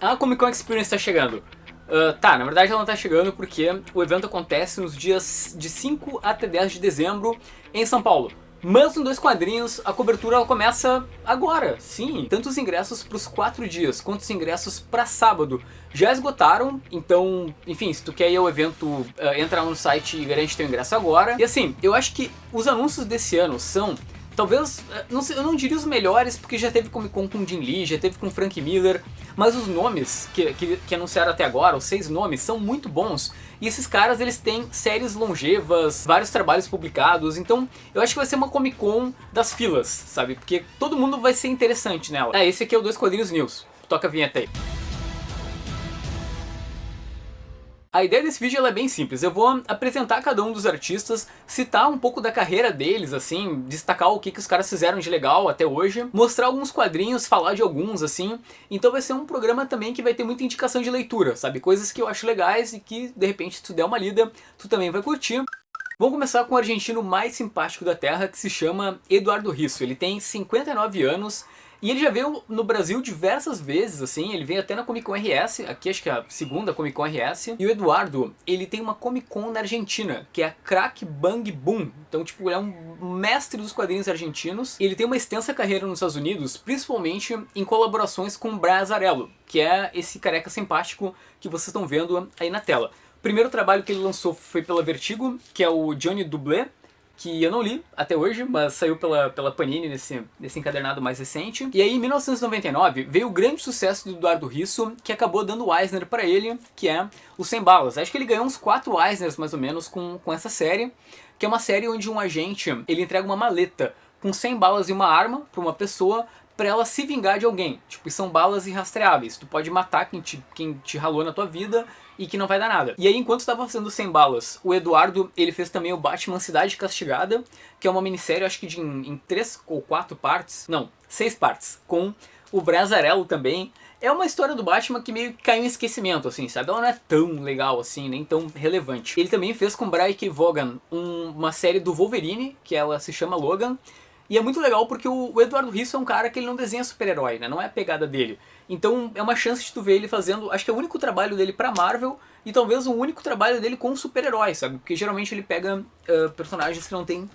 A Comic Con Experience tá chegando. Na verdade ela não tá chegando porque o evento acontece nos dias de 5 até 10 de dezembro em São Paulo. Mas no Dois Quadrinhos a cobertura ela começa agora, sim. Tanto os ingressos para os 4 dias quanto os ingressos para sábado já esgotaram. Então, enfim, se tu quer ir ao evento, entra no site e garante teu ingresso agora. E assim, eu acho que os anúncios desse ano são... talvez, não sei, eu não diria os melhores, porque já teve Comic Con com Jim Lee, já teve com Frank Miller, mas os nomes que anunciaram até agora, os 6 nomes, são muito bons. E esses caras, eles têm séries longevas, vários trabalhos publicados, então eu acho que vai ser uma Comic Con das filas, sabe? Porque todo mundo vai ser interessante nela. Esse aqui é o Dois Quadrinhos News. Toca a vinheta aí. A ideia desse vídeo ela é bem simples, eu vou apresentar cada um dos artistas, citar um pouco da carreira deles, assim, destacar o que os caras fizeram de legal até hoje, mostrar alguns quadrinhos, falar de alguns, assim, então vai ser um programa também que vai ter muita indicação de leitura, sabe, coisas que eu acho legais e que, de repente, se tu der uma lida, tu também vai curtir. Vamos começar com o argentino mais simpático da Terra, que se chama Eduardo Risso. Ele tem 59 anos e ele já veio no Brasil diversas vezes, assim, ele veio até na Comic Con RS, aqui acho que é a segunda Comic Con RS. E o Eduardo, ele tem uma Comic Con na Argentina, que é a Crack Bang Boom. Então, tipo, ele é um mestre dos quadrinhos argentinos. Ele tem uma extensa carreira nos Estados Unidos, principalmente em colaborações com o Brian Azzarello, que é esse careca simpático que vocês estão vendo aí na tela. O primeiro trabalho que ele lançou foi pela Vertigo, que é o Johnny Doublé, que eu não li até hoje, mas saiu pela Panini nesse encadernado mais recente. E aí, em 1999, veio o grande sucesso do Eduardo Risso, que acabou dando o Eisner pra ele, que é o 100 Balas. Acho que ele ganhou uns 4 Eisners, mais ou menos, com essa série, que é uma série onde um agente, ele entrega uma maleta com 100 balas e uma arma pra uma pessoa, pra ela se vingar de alguém. Tipo, são balas irrastreáveis. Tu pode matar quem te ralou na tua vida e que não vai dar nada. E aí, enquanto estava fazendo 100 balas, o Eduardo, ele fez também o Batman Cidade Castigada, que é uma minissérie, acho que em 3 ou 4 partes, não, 6 partes, com o Brian Azzarello também. É uma história do Batman que meio que caiu em esquecimento, assim, sabe? Ela não é tão legal assim, nem tão relevante. Ele também fez com Brian K. Vaughan uma série do Wolverine, que ela se chama Logan. E é muito legal porque o Eduardo Risso é um cara que ele não desenha super-herói, né? Não é a pegada dele. Então é uma chance de tu ver ele fazendo, acho que é o único trabalho dele pra Marvel e talvez o único trabalho dele com super-herói, sabe? Porque geralmente ele pega personagens que não têm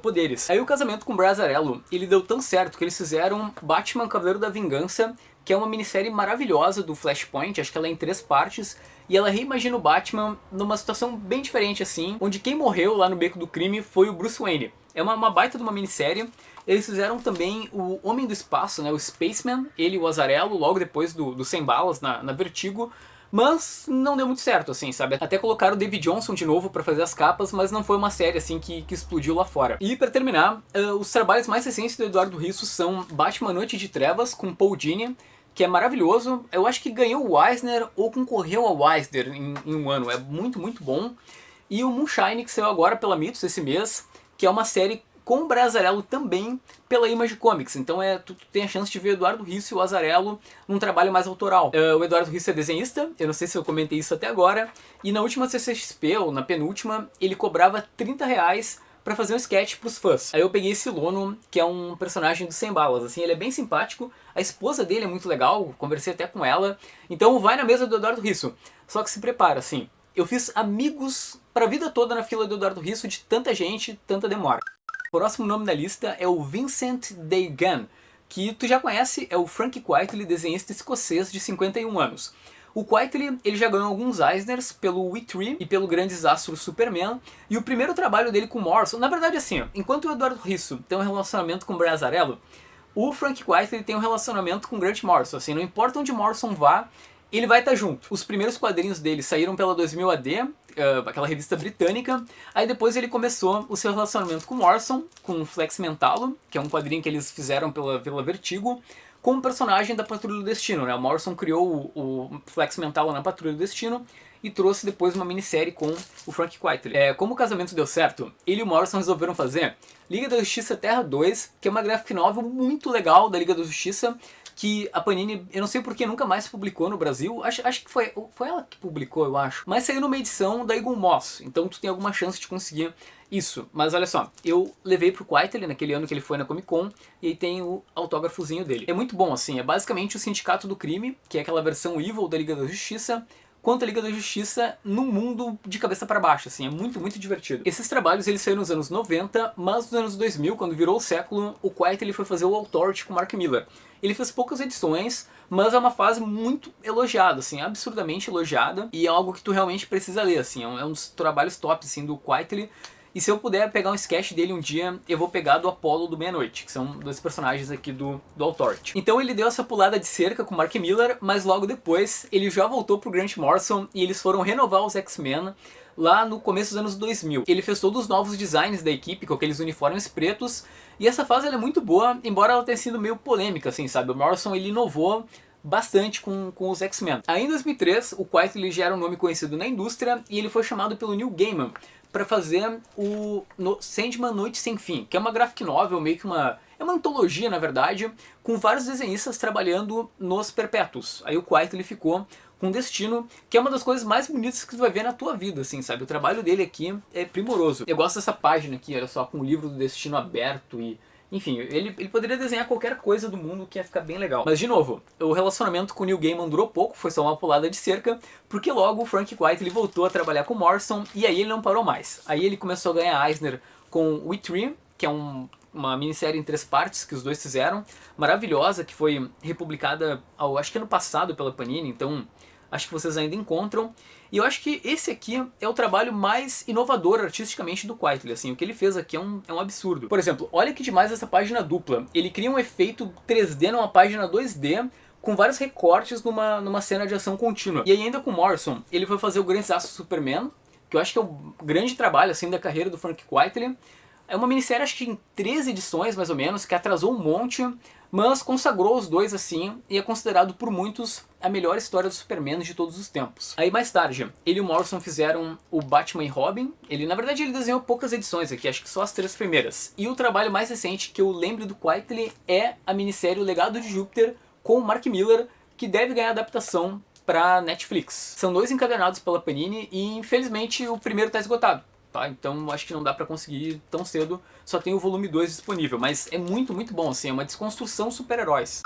poderes. Aí o casamento com o Brian Azzarello, ele deu tão certo que eles fizeram Batman Cavaleiro da Vingança, que é uma minissérie maravilhosa do Flashpoint, acho que ela é em 3 partes, e ela reimagina o Batman numa situação bem diferente assim, onde quem morreu lá no beco do crime foi o Bruce Wayne. É uma baita de uma minissérie. Eles fizeram também o Homem do Espaço, né, o Spaceman, ele e o Azzarello, logo depois do 100 Balas na Vertigo, mas não deu muito certo, assim, sabe? Até colocaram o David Johnson de novo pra fazer as capas, mas não foi uma série, assim, que explodiu lá fora. E pra terminar, os trabalhos mais recentes do Eduardo Risso são Batman Noite de Trevas, com Paul Dini, que é maravilhoso. Eu acho que ganhou o Eisner ou concorreu ao Eisner em um ano, é muito, muito bom. E o Moonshine, que saiu agora pela Mitos esse mês, que é uma série com o Brian Azzarello também pela Image Comics. Então tu tem a chance de ver o Eduardo Risso e o Azzarello num trabalho mais autoral. O Eduardo Risso é desenhista, eu não sei se eu comentei isso até agora, e na última CCXP, ou na penúltima, ele cobrava R$30 pra fazer um sketch pros fãs. Aí eu peguei esse Lono, que é um personagem do 100 Balas, assim, ele é bem simpático, a esposa dele é muito legal, conversei até com ela, então vai na mesa do Eduardo Risso. Só que se prepara, assim, eu fiz amigos pra vida toda na fila do Eduardo Risso, de tanta gente, tanta demora. O próximo nome da lista é o Vincent Deighan, que tu já conhece, é o Frank Quitely, desenhista escocês de 51 anos. O Quitely, ele já ganhou alguns Eisners pelo We Three e pelo grande desastro Superman, e o primeiro trabalho dele com Morrison, na verdade assim, enquanto o Eduardo Risso tem um relacionamento com o Brian Azzarello, o Frank Quitely tem um relacionamento com o Grant Morrison, assim, não importa onde Morrison vá, ele vai estar junto. Os primeiros quadrinhos dele saíram pela 2000 AD, aquela revista britânica. Aí depois ele começou o seu relacionamento com Morrison, com Flex Mentalo, que é um quadrinho que eles fizeram pela Vertigo, com o personagem da Patrulha do Destino, né? O Morrison criou o Flex Mentalo na Patrulha do Destino e trouxe depois uma minissérie com o Frank Quitely. Como o casamento deu certo, ele e o Morrison resolveram fazer Liga da Justiça Terra 2, que é uma graphic novel muito legal da Liga da Justiça, que a Panini, eu não sei porque nunca mais publicou no Brasil, acho que foi ela que publicou, eu acho, mas saiu numa edição da Eagle Moss, então tu tem alguma chance de conseguir isso. Mas olha só, eu levei pro Quitely naquele ano que ele foi na Comic Con, e aí tem o autógrafozinho dele. É muito bom assim, é basicamente o Sindicato do Crime, que é aquela versão evil da Liga da Justiça, quanto a Liga da Justiça no mundo de cabeça para baixo, assim, é muito, muito divertido. Esses trabalhos eles saíram nos anos 90, mas nos anos 2000, quando virou o século, o Quitely foi fazer o Authority com o Mark Millar. Ele fez poucas edições, mas é uma fase muito elogiada, assim, absurdamente elogiada, e é algo que tu realmente precisa ler, assim, é um dos trabalhos top, assim, do Quitely. E se eu puder pegar um sketch dele um dia, eu vou pegar do Apollo do Meia-Noite, que são dois personagens aqui do Authority. Então ele deu essa pulada de cerca com o Mark Millar, mas logo depois ele já voltou pro Grant Morrison e eles foram renovar os X-Men lá no começo dos anos 2000. Ele fez todos os novos designs da equipe, com aqueles uniformes pretos, e essa fase ela é muito boa, embora ela tenha sido meio polêmica, assim, sabe? O Morrison ele inovou bastante com os X-Men. Aí em 2003, o Quitely já era um nome conhecido na indústria e ele foi chamado pelo Neil Gaiman para fazer o Sandman Noite Sem Fim, que é uma graphic novel, meio que é uma antologia, na verdade, com vários desenhistas trabalhando nos Perpétuos. Aí o Quitely ficou com Destino, que é uma das coisas mais bonitas que tu vai ver na tua vida, assim, sabe? O trabalho dele aqui é primoroso. Eu gosto dessa página aqui, olha só, com o livro do Destino aberto e... Enfim, ele poderia desenhar qualquer coisa do mundo que ia ficar bem legal. Mas, de novo, o relacionamento com o Neil Gaiman durou pouco, foi só uma pulada de cerca, porque logo o Frank Quitely voltou a trabalhar com Morrison e aí ele não parou mais. Aí ele começou a ganhar Eisner com We Three, que é uma minissérie em 3 partes que os dois fizeram, maravilhosa, que foi republicada, acho que ano passado pela Panini, então acho que vocês ainda encontram. E eu acho que esse aqui é o trabalho mais inovador artisticamente do Quitely, assim, o que ele fez aqui é um absurdo. Por exemplo, olha que demais essa página dupla. Ele cria um efeito 3D numa página 2D, com vários recortes numa cena de ação contínua. E aí ainda com Morrison, ele foi fazer o Grande Aço Superman, que eu acho que é o grande trabalho assim da carreira do Frank Quitely. É uma minissérie, acho que em 13 edições mais ou menos, que atrasou um monte, mas consagrou os dois assim, e é considerado por muitos a melhor história do Superman de todos os tempos. Aí mais tarde, ele e o Morrison fizeram o Batman e Robin. Na verdade ele desenhou poucas edições aqui, acho que só as 3 primeiras. E o trabalho mais recente que eu lembro do Quitely é a minissérie O Legado de Júpiter, com o Mark Millar, que deve ganhar adaptação pra Netflix. São 2 encadernados pela Panini e infelizmente o primeiro tá esgotado. Tá, então acho que não dá pra conseguir tão cedo, só tem o volume 2 disponível, mas é muito, muito bom, assim, é uma desconstrução super-heróis.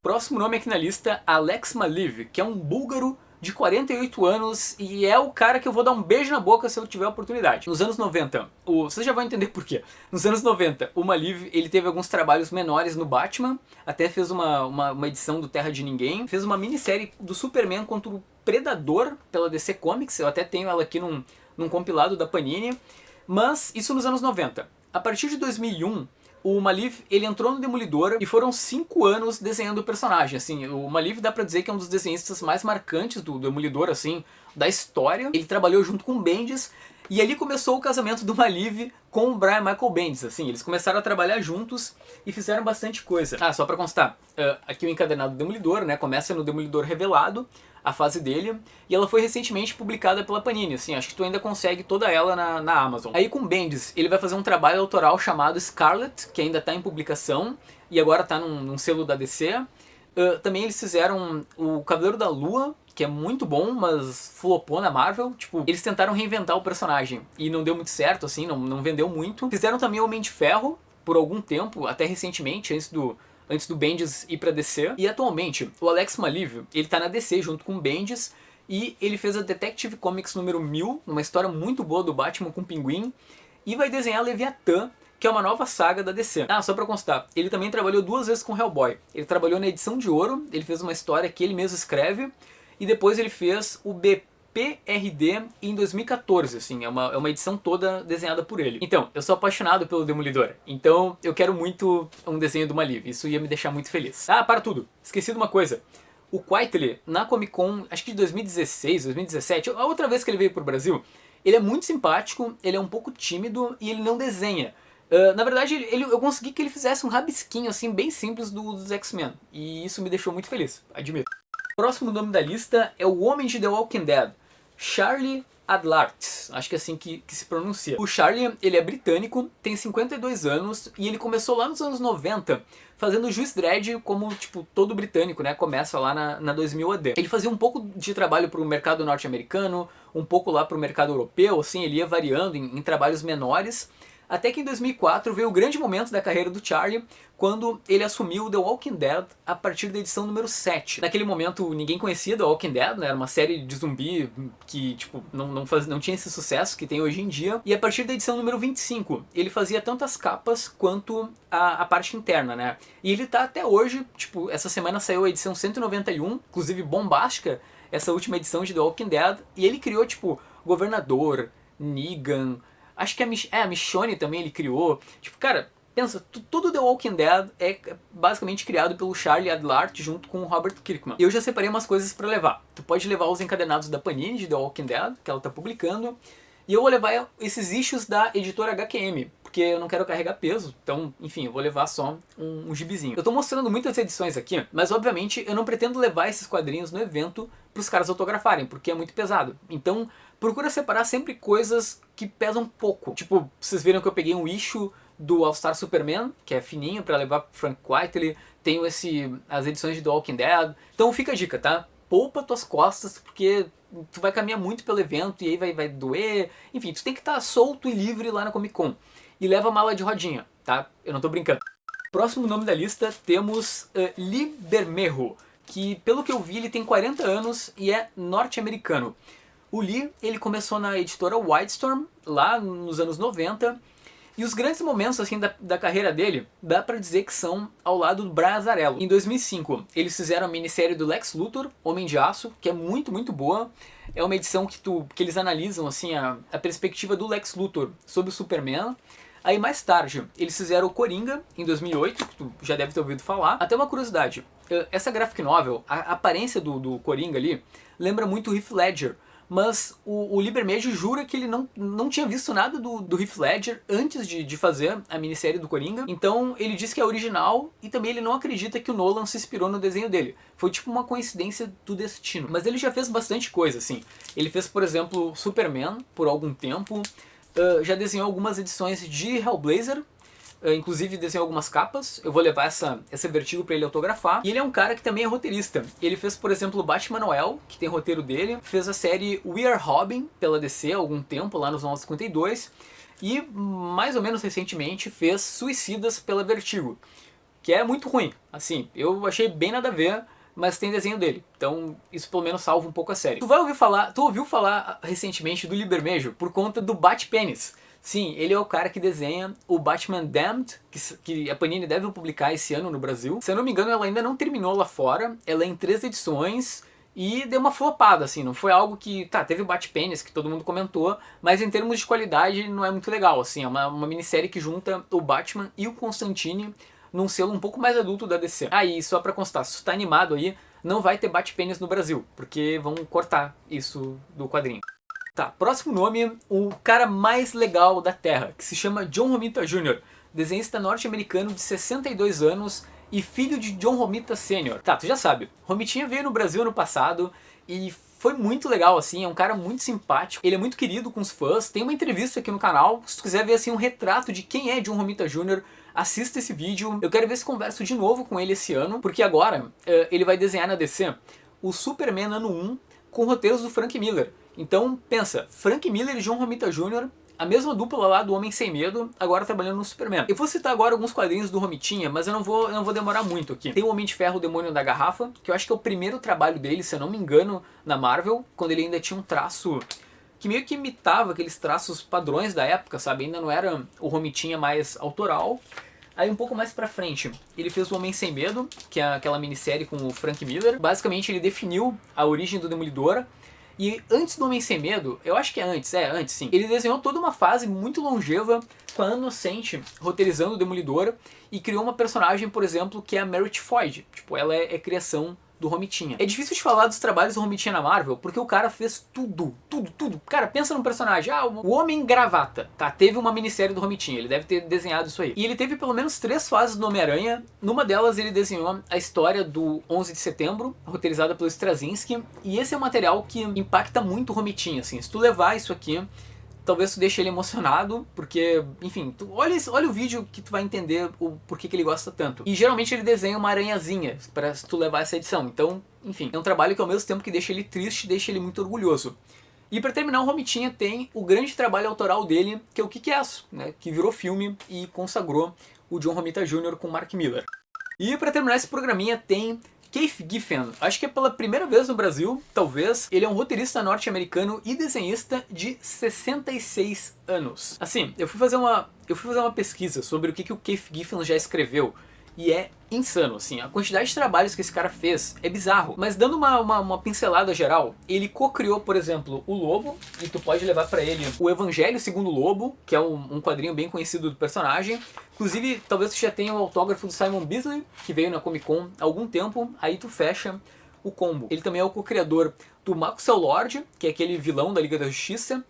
Próximo nome aqui na lista, Alex Maleev, que é um búlgaro de 48 anos e é o cara que eu vou dar um beijo na boca se eu tiver a oportunidade. Nos anos 90, vocês já vão entender por quê. Nos anos 90, o Maleev, ele teve alguns trabalhos menores no Batman, até fez uma edição do Terra de Ninguém, fez uma minissérie do Superman contra o Predador pela DC Comics, eu até tenho ela aqui num compilado da Panini, mas isso nos anos 90. A partir de 2001, o Maleev, ele entrou no Demolidor e foram 5 anos desenhando o personagem, assim, o Maleev dá pra dizer que é um dos desenhistas mais marcantes do Demolidor, assim, da história. Ele trabalhou junto com o Bendis, e ali começou o casamento do Maleev com o Brian Michael Bendis, assim, eles começaram a trabalhar juntos e fizeram bastante coisa. Ah, só pra constar, aqui o encadernado do Demolidor, né, começa no Demolidor Revelado, a fase dele, e ela foi recentemente publicada pela Panini, assim, acho que tu ainda consegue toda ela na Amazon. Aí com o Bendis, ele vai fazer um trabalho autoral chamado Scarlet, que ainda está em publicação, e agora está num selo da DC. Também eles fizeram o Cavaleiro da Lua, que é muito bom, mas flopou na Marvel. Tipo, eles tentaram reinventar o personagem, e não deu muito certo, assim, não vendeu muito. Fizeram também o Homem de Ferro, por algum tempo, até recentemente, antes do Bendis ir pra DC. E atualmente, o Alex Maleev, ele tá na DC junto com o Bendis, e ele fez a Detective Comics número 1000, uma história muito boa do Batman com o Pinguim, e vai desenhar Leviatã, que é uma nova saga da DC. Ah, só pra constar, ele também trabalhou 2 vezes com Hellboy. Ele trabalhou na edição de ouro, ele fez uma história que ele mesmo escreve, e depois ele fez o BPRD em 2014, assim, é uma edição toda desenhada por ele. Então, eu sou apaixonado pelo Demolidor, então eu quero muito um desenho do Maleev, isso ia me deixar muito feliz. Ah, para tudo, esqueci de uma coisa. O Quitely, na Comic Con, acho que de 2016, 2017, a outra vez que ele veio pro Brasil, ele é muito simpático, ele é um pouco tímido e ele não desenha. Na verdade, eu consegui que ele fizesse um rabisquinho assim bem simples dos X-Men, e isso me deixou muito feliz, admito. O próximo nome da lista é o Homem de The Walking Dead, Charlie Adlard, acho que é assim que se pronuncia. O Charlie, ele é britânico, tem 52 anos e ele começou lá nos anos 90 fazendo Juiz Dredd como, tipo, todo britânico, né? Começa lá na 2000 AD. Ele fazia um pouco de trabalho pro mercado norte-americano, um pouco lá pro mercado europeu, assim, ele ia variando em trabalhos menores. Até que em 2004 veio o grande momento da carreira do Charlie, quando ele assumiu The Walking Dead a partir da edição número 7. Naquele momento ninguém conhecia The Walking Dead, né? Era uma série de zumbi que tipo, não tinha esse sucesso que tem hoje em dia. E a partir da edição número 25, ele fazia tanto as capas quanto a parte interna, né? E ele tá até hoje, tipo, essa semana saiu a edição 191, inclusive bombástica, essa última edição de The Walking Dead. E ele criou, tipo, Governador, Negan... Acho que a Michonne também ele criou. Tipo, cara, pensa, tudo The Walking Dead é basicamente criado pelo Charlie Adlard junto com o Robert Kirkman. Eu já separei umas coisas pra levar. Tu pode levar os encadenados da Panini de The Walking Dead, que ela tá publicando. E eu vou levar esses issues da editora HQM, porque eu não quero carregar peso. Então, enfim, eu vou levar só um gibizinho. Eu tô mostrando muitas edições aqui, mas obviamente eu não pretendo levar esses quadrinhos no evento pros caras autografarem, porque é muito pesado. Então, procura separar sempre coisas que pesam pouco. Tipo, vocês viram que eu peguei um issue do All-Star Superman, que é fininho pra levar pro Frank Whiteley. Tenho as edições de The Walking Dead. Então fica a dica, tá? Poupa tuas costas, porque tu vai caminhar muito pelo evento e aí vai doer. Enfim, tu tem que estar solto e livre lá na Comic Con. E leva mala de rodinha, tá? Eu não tô brincando. Próximo nome da lista temos Lee Bermejo, que pelo que eu vi ele tem 40 anos e é norte-americano. O Lee, ele começou na editora Wildstorm, lá nos anos 90, e os grandes momentos assim, da carreira dele, dá pra dizer que são ao lado do Brian Azzarello. Em 2005, eles fizeram a minissérie do Lex Luthor, Homem de Aço, que é muito, muito boa. É uma edição que eles analisam assim, a perspectiva do Lex Luthor sobre o Superman. Aí mais tarde, eles fizeram o Coringa, em 2008, que tu já deve ter ouvido falar. Até uma curiosidade, essa graphic novel, a aparência do Coringa ali, lembra muito o Heath Ledger. Mas o Lee Bermejo jura que ele não tinha visto nada do Heath Ledger antes de fazer a minissérie do Coringa. Então ele diz que é original e também ele não acredita que o Nolan se inspirou no desenho dele. Foi tipo uma coincidência do destino. Mas ele já fez bastante coisa, assim. Ele fez, por exemplo, Superman por algum tempo. Já desenhou algumas edições de Hellblazer. Inclusive desenhou algumas capas. Eu vou levar esse Vertigo pra ele autografar. E ele é um cara que também é roteirista. Ele fez, por exemplo, Batman Noel, que tem roteiro dele. Fez a série We Are Robin pela DC há algum tempo, lá nos anos 52. E, mais ou menos recentemente, fez Suicidas pela Vertigo, que é muito ruim. Assim, eu achei bem nada a ver, mas tem desenho dele. Então, isso pelo menos salva um pouco a série. Tu ouviu falar recentemente do Lee Bermejo por conta do Bat-Pênis. Sim, ele é o cara que desenha o Batman Damned, que a Panini deve publicar esse ano no Brasil. Se eu não me engano, ela ainda não terminou lá fora. Ela é em 3 edições e deu uma flopada, assim. Não foi algo que... Tá, teve o Bat-Pênis, que todo mundo comentou, mas em termos de qualidade não é muito legal, assim. É uma minissérie que junta o Batman e o Constantine num selo um pouco mais adulto da DC. Aí, só pra constar, se tu tá animado aí, não vai ter Bat-Pênis no Brasil, porque vão cortar isso do quadrinho. Tá, próximo nome, o cara mais legal da Terra, que se chama John Romita Jr., desenhista norte-americano de 62 anos e filho de John Romita Sr. Tá, tu já sabe, Romitinha veio no Brasil ano passado e foi muito legal, assim, é um cara muito simpático, ele é muito querido com os fãs, tem uma entrevista aqui no canal, se tu quiser ver assim um retrato de quem é John Romita Jr., assista esse vídeo. Eu quero ver se converso de novo com ele esse ano, porque agora ele vai desenhar na DC o Superman ano 1 com roteiros do Frank Miller. Então, pensa, Frank Miller e John Romita Jr., a mesma dupla lá do Homem Sem Medo, agora trabalhando no Superman. Eu vou citar agora alguns quadrinhos do Romitinha, mas eu não vou demorar muito aqui. Tem o Homem de Ferro, o Demônio da Garrafa, que eu acho que é o primeiro trabalho dele, se eu não me engano, na Marvel, quando ele ainda tinha um traço que meio que imitava aqueles traços padrões da época, sabe? Ainda não era o Romitinha mais autoral. Aí um pouco mais pra frente, ele fez o Homem Sem Medo, que é aquela minissérie com o Frank Miller. Basicamente ele definiu a origem do Demolidor. E antes do Homem Sem Medo, eu acho que antes sim, ele desenhou toda uma fase muito longeva com a Inocente roteirizando o Demolidor e criou uma personagem, por exemplo, que é a Merit Floyd. Tipo, ela é criação do Romitinha. É difícil de falar dos trabalhos do Romitinha na Marvel, porque o cara fez tudo. Cara, pensa num personagem, o Homem Gravata. Tá, teve uma minissérie do Romitinha, ele deve ter desenhado isso aí. E ele teve pelo menos 3 fases do Homem-Aranha. Numa delas ele desenhou a história do 11 de setembro, roteirizada pelo Straczynski. E esse é um material que impacta muito o Romitinha, assim. Se tu levar isso aqui, talvez tu deixe ele emocionado, porque, enfim, tu olha o vídeo que tu vai entender o porquê que ele gosta tanto. E geralmente ele desenha uma aranhazinha pra tu levar essa edição. Então, enfim, é um trabalho que ao mesmo tempo que deixa ele triste, deixa ele muito orgulhoso. E pra terminar, o Romitinha tem o grande trabalho autoral dele, que é o Kick-Ass, né, que virou filme e consagrou o John Romita Jr. com Mark Millar. E pra terminar esse programinha tem Keith Giffen. Acho que é pela primeira vez no Brasil, talvez. Ele é um roteirista norte-americano e desenhista de 66 anos. Assim, eu fui fazer uma pesquisa sobre o que o Keith Giffen já escreveu. E é insano, assim, a quantidade de trabalhos que esse cara fez é bizarro. Mas dando uma pincelada geral, ele co-criou, por exemplo, o Lobo, e tu pode levar pra ele o Evangelho Segundo o Lobo, que é um quadrinho bem conhecido do personagem. Inclusive, talvez tu já tenha o autógrafo do Simon Bisley, que veio na Comic Con há algum tempo, aí tu fecha o combo. Ele também é o co-criador do Maxwell Lord, que é aquele vilão da Liga da Justiça.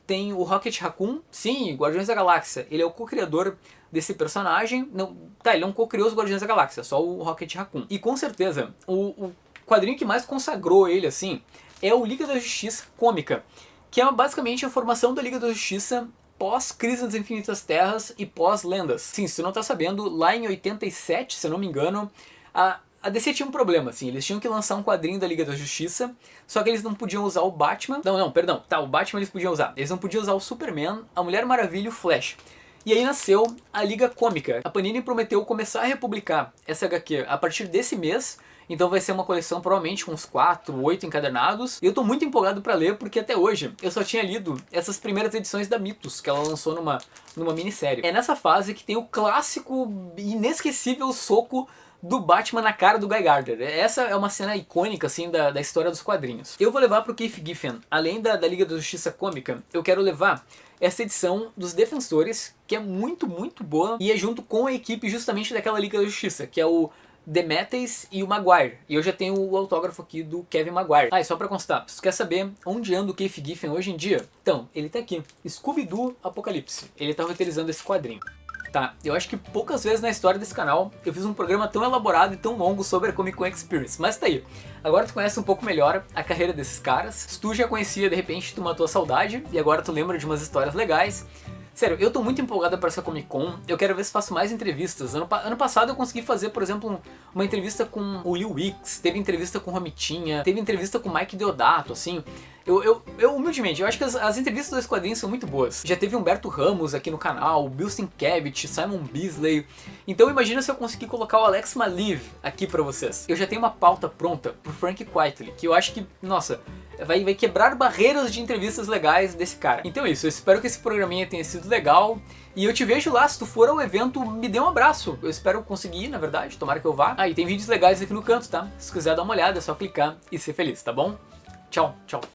Tem o Rocket Raccoon, sim, Guardiões da Galáxia. Ele é o co-criador desse personagem. Não, tá, ele não co-criou os Guardiões da Galáxia, só o Rocket Raccoon. E com certeza, o quadrinho que mais consagrou ele, assim, é o Liga da Justiça cômica, que é basicamente a formação da Liga da Justiça pós-Crise nas Infinitas Terras e pós-Lendas. Sim, se tu não tá sabendo, lá em 87, se eu não me engano, a DC tinha um problema, assim, eles tinham que lançar um quadrinho da Liga da Justiça, só que eles não podiam usar o Batman, perdão, o Batman eles podiam usar, eles não podiam usar o Superman, a Mulher Maravilha e o Flash. E aí nasceu a Liga Cômica. A Panini prometeu começar a republicar essa HQ a partir desse mês, então vai ser uma coleção provavelmente com uns 4, 8 encadernados. E eu tô muito empolgado pra ler, porque até hoje eu só tinha lido essas primeiras edições da Mythos, que ela lançou numa minissérie. É nessa fase que tem o clássico, inesquecível soco do Batman na cara do Guy Gardner. Essa é uma cena icônica, assim, da história dos quadrinhos. Eu vou levar pro Keith Giffen, além da Liga da Justiça cômica, eu quero levar essa edição dos Defensores, que é muito boa, e é junto com a equipe justamente daquela Liga da Justiça, que é o DeMatteis e o Maguire. E eu já tenho o autógrafo aqui do Kevin Maguire. E só pra constar, se tu quer saber onde anda o Keith Giffen hoje em dia, então, ele tá aqui, Scooby-Doo Apocalipse. Ele tá roteirizando esse quadrinho. Tá, eu acho que poucas vezes na história desse canal eu fiz um programa tão elaborado e tão longo sobre a Comic Con Experience, mas tá aí. Agora tu conhece um pouco melhor a carreira desses caras. Se tu já conhecia, de repente tu matou a saudade e agora tu lembra de umas histórias legais. Sério, eu tô muito empolgado para essa Comic Con, eu quero ver se faço mais entrevistas. Ano passado eu consegui fazer, por exemplo, uma entrevista com o Lee Wicks, teve entrevista com o Romitinha, teve entrevista com o Mike Deodato, assim. Eu humildemente, eu acho que as entrevistas dos quadrinhos são muito boas. Já teve Humberto Ramos aqui no canal, Bill Sienkiewicz, Simon Bisley. Então imagina se eu conseguir colocar o Alex Maleev aqui pra vocês. Eu já tenho uma pauta pronta pro Frank Quitely, que eu acho que, nossa, vai quebrar barreiras de entrevistas legais desse cara. Então é isso, eu espero que esse programinha tenha sido legal. E eu te vejo lá, se tu for ao evento, me dê um abraço. Eu espero conseguir, na verdade, tomara que eu vá. E tem vídeos legais aqui no canto, tá? Se quiser dar uma olhada, é só clicar e ser feliz, tá bom? Tchau, tchau.